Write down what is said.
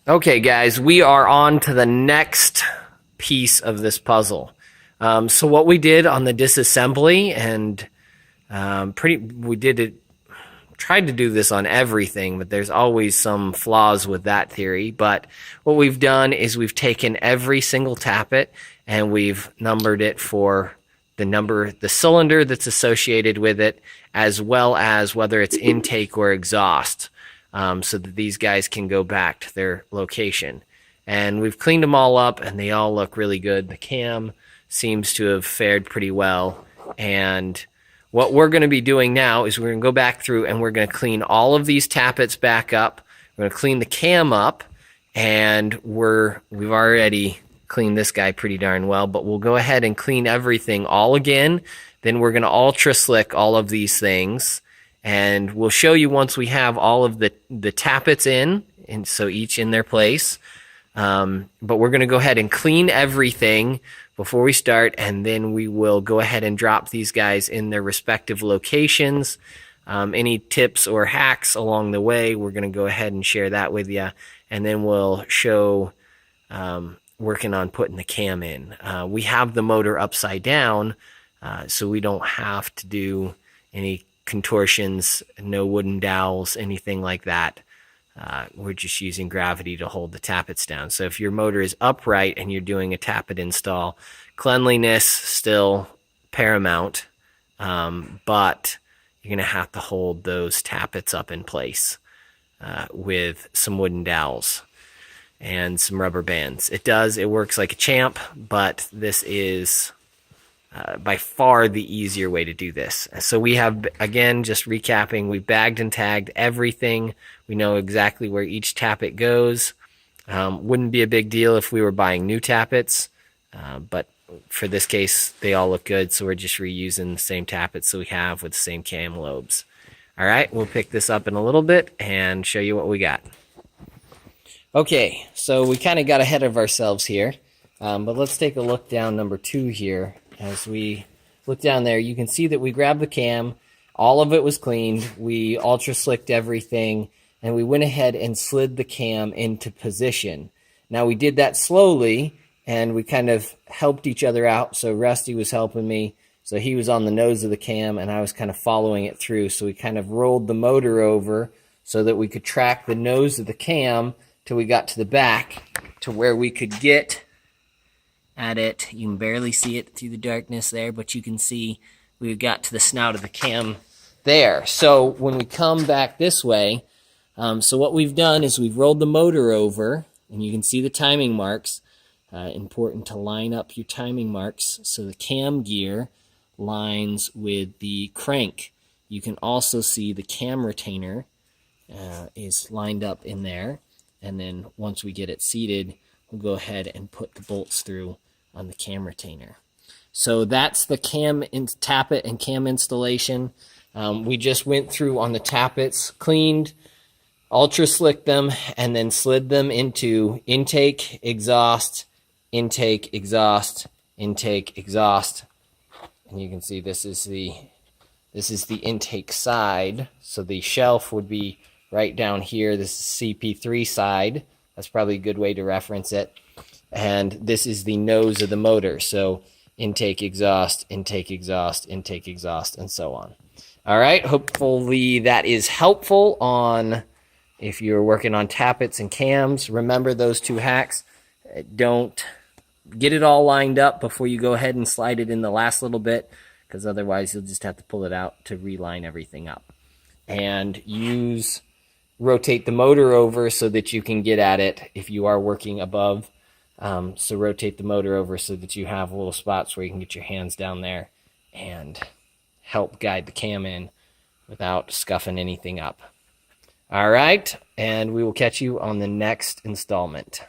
Okay, guys, we are on to the next piece of this puzzle. So what we did on the disassembly, and we did it, tried to do this on everything, but there's always some flaws with that theory. But what we've done is we've taken every single tappet and we've numbered it for the cylinder that's associated with it, as well as whether it's intake or exhaust. So that these guys can go back to their location. And we've cleaned them all up, and they all look really good. The cam seems to have fared pretty well. And what we're going to be doing now is we're going to go back through, and we're going to clean all of these tappets back up. We're going to clean the cam up, and we've already cleaned this guy pretty darn well, but we'll go ahead and clean everything all again. Then we're going to ultra slick all of these things. And we'll show you once we have all of the tappets in, and so each in their place. But we're going to go ahead and clean everything before we start, and then we will go ahead and drop these guys in their respective locations. Any tips or hacks along the way, we're going to go ahead and share that with you, and then we'll show working on putting the cam in. We have the motor upside down, so we don't have to do any contortions, no wooden dowels, anything like that. We're just using gravity to hold the tappets down. So if your motor is upright and you're doing a tappet install, cleanliness still paramount, but you're going to have to hold those tappets up in place with some wooden dowels and some rubber bands. It works like a champ, but this is by far the easier way to do this. So we have, again, just recapping, we bagged and tagged everything. We know exactly where each tappet goes. Wouldn't be a big deal if we were buying new tappets, but for this case, they all look good, so we're just reusing the same tappets that we have with the same cam lobes. All right, we'll pick this up in a little bit and show you what we got. Okay, so we kind of got ahead of ourselves here, but let's take a look down number 2 here. As we look down there, you can see that we grabbed the cam, all of it was cleaned, we ultra slicked everything, and we went ahead and slid the cam into position. Now we did that slowly, and we kind of helped each other out. So Rusty was helping me, so he was on the nose of the cam, and I was kind of following it through. So we kind of rolled the motor over so that we could track the nose of the cam till we got to the back, to where we could get at it. You can barely see it through the darkness there, but you can see we've got to the snout of the cam there. So when we come back this way, so what we've done is we've rolled the motor over, and you can see the timing marks. Important to line up your timing marks so the cam gear lines with the crank. You can also see the cam retainer is lined up in there, and then once we get it seated, we'll go ahead and put the bolts through on the cam retainer. So that's the tappet and cam installation. We just went through on the tappets, cleaned, ultra slicked them, and then slid them into intake, exhaust, intake, exhaust, intake, exhaust. And you can see this is the intake side. So the shelf would be right down here. This is CP3 side. That's probably a good way to reference it. And this is the nose of the motor. So intake, exhaust, intake, exhaust, intake, exhaust, and so on. All right, hopefully that is helpful on if you're working on tappets and cams. Remember those 2 hacks. Don't get it all lined up before you go ahead and slide it in the last little bit, because otherwise you'll just have to pull it out to reline everything up. And rotate the motor over so that you can get at it if you are working above. So rotate the motor over so that you have little spots where you can get your hands down there and help guide the cam in without scuffing anything up. All right, and we will catch you on the next installment.